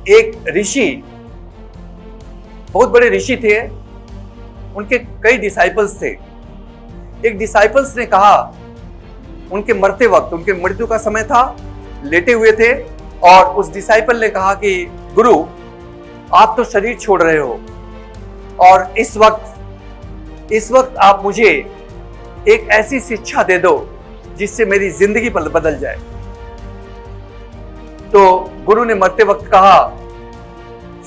एक ऋषि, बहुत बड़े ऋषि थे, उनके कई डिसाइपल्स थे। एक डिसाइपल्स ने कहा, उनके मरते वक्त, उनके मृत्यु का समय था, लेटे हुए थे, और उस डिसाइपल ने कहा कि गुरु, आप तो शरीर छोड़ रहे हो और इस वक्त आप मुझे एक ऐसी शिक्षा दे दो जिससे मेरी जिंदगी बदल जाए। तो गुरु ने मरते वक्त कहा,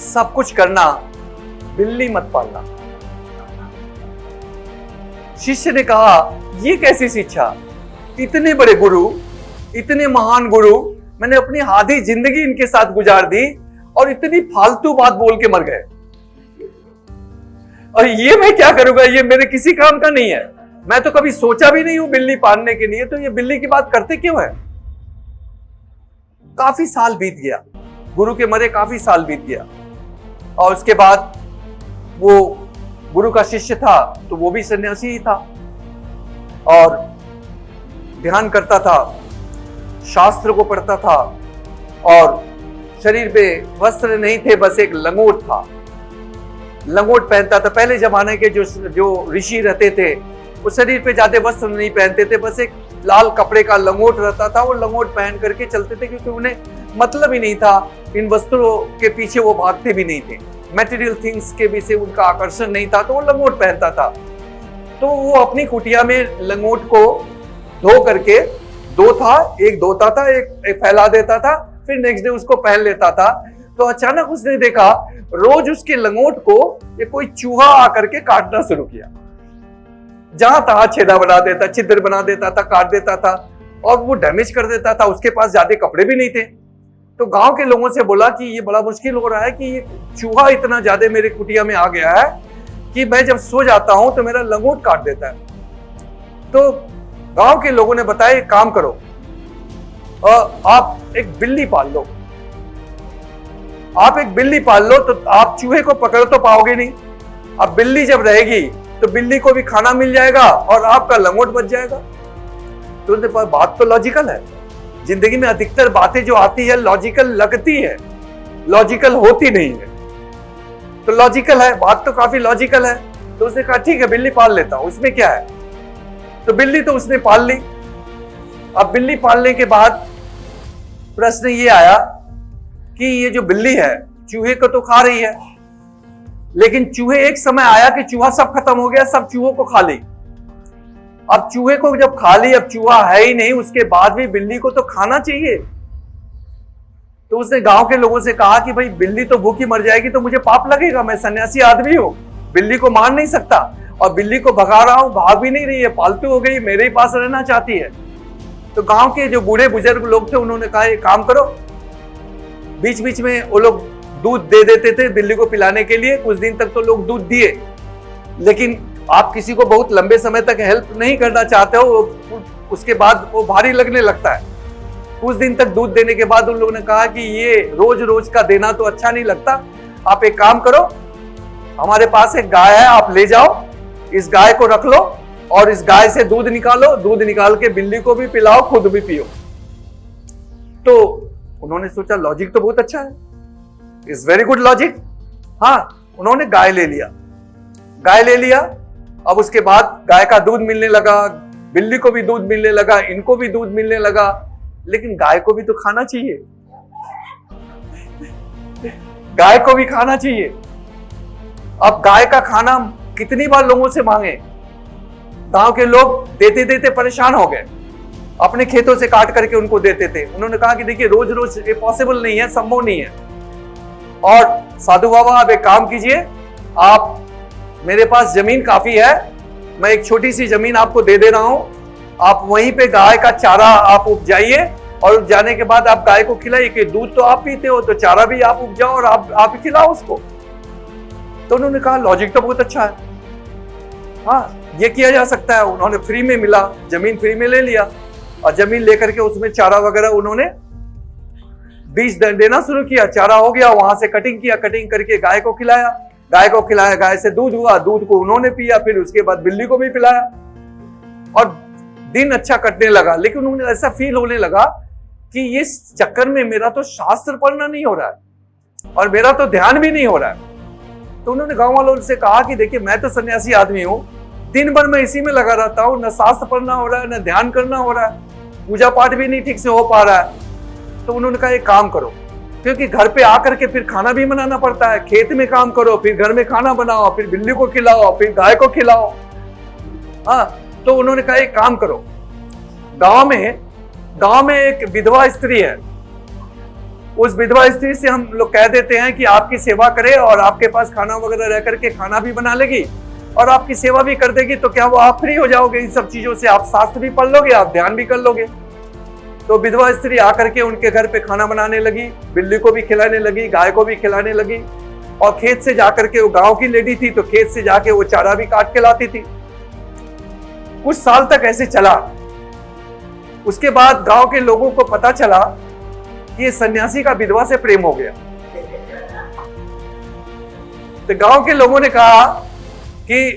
सब कुछ करना, बिल्ली मत पालना। शिष्य ने कहा, ये कैसी शिक्षा? इतने बड़े गुरु, इतने महान गुरु, मैंने अपनी आधी जिंदगी इनके साथ गुजार दी और इतनी फालतू बात बोल के मर गए, और ये मैं क्या करूंगा? ये मेरे किसी काम का नहीं है। मैं तो कभी सोचा भी नहीं हूं बिल्ली पालने के लिए, तो ये बिल्ली की बात करते क्यों है? काफी साल बीत गया, गुरु के मरे काफी साल बीत गया, और उसके बाद वो गुरु का शिष्य था तो वो भी सन्यासी ही था और ध्यान करता था, शास्त्र को पढ़ता था, और शरीर पे वस्त्र नहीं थे, बस एक लंगोट था, लंगोट पहनता था। पहले जमाने के जो ऋषि रहते थे वो शरीर पे ज्यादा वस्त्र नहीं पहनते थे, बस एक लाल कपड़े का लंगोट रहता था, वो लंगोट पहन करके चलते थे, क्योंकि उन्हें मतलब ही नहीं था, इन वस्त्रों के पीछे वो भागते भी नहीं थे, मटेरियल थिंग्स के पीछे उनका आकर्षण नहीं था, तो वो लंगोट पहनता था। तो वो अपनी कुटिया में लंगोट को धो करके, दो था, एक धोता था, एक फैला देता था, फिर नेक्स्ट डे उसको पहन लेता था। तो अचानक उसने देखा, रोज उसके लंगोट को ये कोई चूहा आकर के काटना शुरू किया, जहां तहां छेदा बना देता, छिद्र बना देता था, काट देता था, और वो डैमेज कर देता था। उसके पास ज्यादा कपड़े भी नहीं थे, तो गांव के लोगों से बोला कि ये बड़ा मुश्किल हो रहा है कि ये चूहा इतना ज्यादा मेरे कुटिया में आ गया है कि मैं जब सो जाता हूं तो मेरा लंगोट काट देता है। तो गांव के लोगों ने बताया, एक काम करो, आप एक बिल्ली पाल लो, आप एक बिल्ली पाल लो, तो आप चूहे को पकड़ तो पाओगे नहीं, अब बिल्ली जब रहेगी तो बिल्ली को भी खाना मिल जाएगा और आपका लंगोट बच जाएगा। तो उनके पास बात तो लॉजिकल है, जिंदगी में अधिकतर बातें जो आती है लॉजिकल लगती है, लॉजिकल होती नहीं है, तो लॉजिकल है, बात तो काफी लॉजिकल है। तो उसने कहा, ठीक है, बिल्ली पाल लेता हूं, इसमें क्या है। तो बिल्ली तो उसने पाल ली। अब बिल्ली पालने के बाद प्रश्न ये आया कि ये जो बिल्ली है चूहे को तो खा रही है, लेकिन चूहे, एक समय आया कि चूहा सब खत्म हो गया, सब चूहों को खा ली। अब चूहे को जब खा ली, अब चूहा है ही नहीं, उसके बाद भी बिल्ली को तो खाना चाहिए। तो उसने गांव के लोगों से कहा कि भाई बिल्ली तो भूखी मर जाएगी तो मुझे पाप लगेगा, मैं सन्यासी आदमी हूं, बिल्ली को मार नहीं सकता, और बिल्ली को भगा रहा हूं, भाग भी नहीं रही है, पालतू हो गई, मेरे ही पास रहना चाहती है। तो गांव के जो बूढ़े बुजुर्ग लोग थे उन्होंने कहा, एक काम करो, बीच बीच में वो लोग दूध दे देते थे बिल्ली को पिलाने के लिए, कुछ दिन तक तो लोग दूध दिए, लेकिन आप किसी को बहुत लंबे समय तक हेल्प नहीं करना चाहते हो, उसके बाद वो भारी लगने लगता है। कुछ दिन तक दूध देने के बाद उन लोगों ने कहा कि ये रोज रोज का देना तो अच्छा नहीं लगता, आप एक काम करो, हमारे पास एक गाय है, आप ले जाओ, इस गाय को रख लो और इस गाय से दूध निकालो, दूध निकाल के बिल्ली को भी पिलाओ, खुद भी पियो। तो उन्होंने सोचा, लॉजिक तो बहुत अच्छा है, इज वेरी गुड लॉजिक। हाँ, उन्होंने गाय ले लिया, गाय ले लिया। अब उसके बाद गाय का दूध मिलने लगा, बिल्ली को भी दूध मिलने लगा, इनको भी दूध मिलने लगा, लेकिन गाय को भी तो खाना चाहिए, गाय को भी खाना चाहिए। अब गाय का खाना कितनी बार लोगों से मांगे, गांव के लोग देते देते परेशान हो गए, अपने खेतों से काट करके उनको देते थे। उन्होंने कहा कि देखिए रोज रोज ये पॉसिबल नहीं है, संभव नहीं है, और साधु बाबा आप एक काम कीजिए, आप, मेरे पास जमीन काफी है, मैं एक छोटी सी जमीन आपको दे रहा हूं, आप वहीं पे गाय का चारा आप उपजाइए, और उपजाने के बाद आप गाय को खिलाइए, कि दूध तो आप पीते हो तो चारा भी आप उपजाओ और आप ही खिलाओ उसको। तो उन्होंने कहा, लॉजिक तो बहुत अच्छा है, हाँ ये किया जा सकता है। उन्होंने फ्री में मिला, जमीन फ्री में ले लिया, और जमीन लेकर के उसमें चारा वगैरह उन्होंने बीज देना शुरू किया, चारा हो गया, वहां से कटिंग किया, कटिंग करके गाय को खिलाया, गाय को खिलाया, गाय से दूध हुआ, दूध को उन्होंने पिया, फिर उसके बाद बिल्ली को भी पिलाया, और दिन अच्छा कटने लगा। लेकिन उन्हें ऐसा फील होने लगा कि इस चक्कर में मेरा तो शास्त्र पढ़ना नहीं हो रहा है, और मेरा तो ध्यान भी नहीं हो रहा है। तो उन्होंने गांव वालों से कहा कि देखिए मैं तो सन्यासी आदमी हूं, दिन भर मैं इसी में लगा रहता हूं, न शास्त्र पढ़ना हो रहा है, न ध्यान करना हो रहा है, पूजा पाठ भी नहीं ठीक से हो पा रहा है। तो उन्होंने कहा एक काम करो, क्योंकि घर पे आकर के फिर खाना भी बनाना पड़ता है, खेत में काम करो, फिर घर में खाना बनाओ, फिर बिल्ली को खिलाओ, फिर गाय को खिलाओ। हाँ, तो उन्होंने कहा एक काम करो, गांव में एक विधवा स्त्री है, उस विधवा स्त्री से हम लोग कह देते हैं कि आपकी सेवा करे और आपके पास खाना वगैरह रह करके खाना भी बना लेगी और आपकी सेवा भी कर देगी, तो क्या वो आप फ्री हो जाओगे इन सब चीजों से, आप शास्त्र भी पढ़ लोगे, आप ध्यान भी कर लोगे। तो विधवा स्त्री आकर के उनके घर पे खाना बनाने लगी, बिल्ली को भी खिलाने लगी, गाय को भी खिलाने लगी, और खेत से जाकर के, वो गांव की लेडी थी तो खेत से जाके वो चारा भी काट के लाती थी। कुछ साल तक ऐसे चला। उसके बाद गांव के लोगों को पता चला कि ये सन्यासी का विधवा से प्रेम हो गया। तो गांव के लोगों ने कहा कि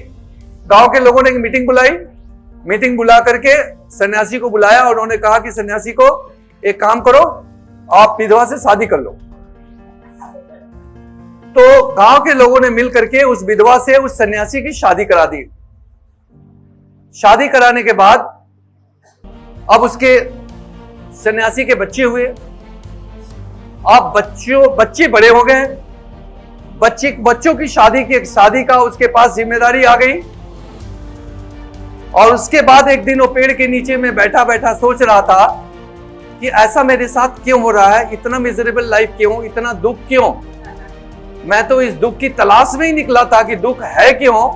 गांव के लोगों ने एक मीटिंग बुलाई, मीटिंग बुला करके सन्यासी को बुलाया और उन्होंने कहा कि सन्यासी को एक काम करो, आप विधवा से शादी कर लो। तो गांव के लोगों ने मिल करके उस विधवा से उस सन्यासी की शादी करा दी। शादी कराने के बाद अब उसके सन्यासी के बच्चे हुए। अब बच्चे बड़े हो गए, बच्चों की शादी का उसके पास जिम्मेदारी आ गई। और उसके बाद एक दिन वो पेड़ के नीचे में बैठा बैठा सोच रहा था कि ऐसा मेरे साथ क्यों हो रहा है, इतना मिजरेबल लाइफ क्यों, इतना दुख क्यों। मैं तो इस दुख की तलाश में ही निकला था कि दुख है क्यों।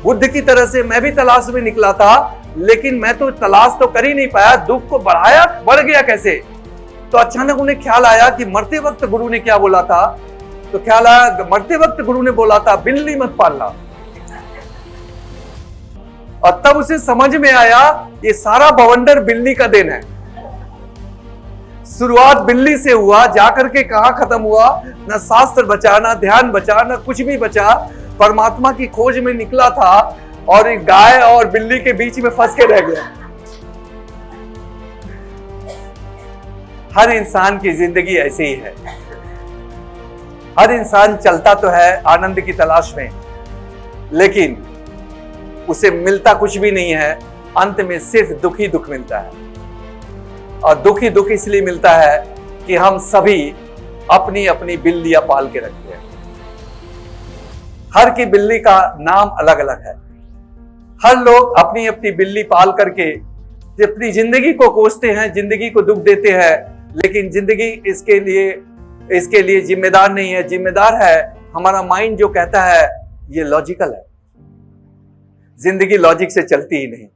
बुद्ध की तरह से मैं भी तलाश में निकला था, लेकिन मैं तो तलाश तो कर ही नहीं पाया, दुख को बढ़ गया कैसे। तो अचानक उन्हें ख्याल आया कि मरते वक्त गुरु ने क्या बोला था। तो ख्याल आया, मरते वक्त गुरु ने बोला था बिल्ली मत पालना। और तब उसे समझ में आया ये सारा बवंडर बिल्ली का देन है। शुरुआत बिल्ली से हुआ, जाकर के कहां खत्म हुआ, न शास्त्र बचा, न ध्यान बचा, न कुछ भी बचा। परमात्मा की खोज में निकला था और एक गाय और बिल्ली के बीच में फंस के रह गया। हर इंसान की जिंदगी ऐसे ही है। हर इंसान चलता तो है आनंद की तलाश में, लेकिन उसे मिलता कुछ भी नहीं है। अंत में सिर्फ दुख ही दुख मिलता है। और दुख ही दुख इसलिए मिलता है कि हम सभी अपनी अपनी बिल्लियां पाल के रखते हैं। हर की बिल्ली का नाम अलग अलग है। हर लोग अपनी अपनी बिल्ली पाल करके अपनी जिंदगी को कोसते हैं, जिंदगी को दुख देते हैं, लेकिन जिंदगी इसके लिए जिम्मेदार नहीं है। जिम्मेदार है हमारा माइंड जो कहता है ये लॉजिकल है। जिंदगी लॉजिक से चलती ही नहीं।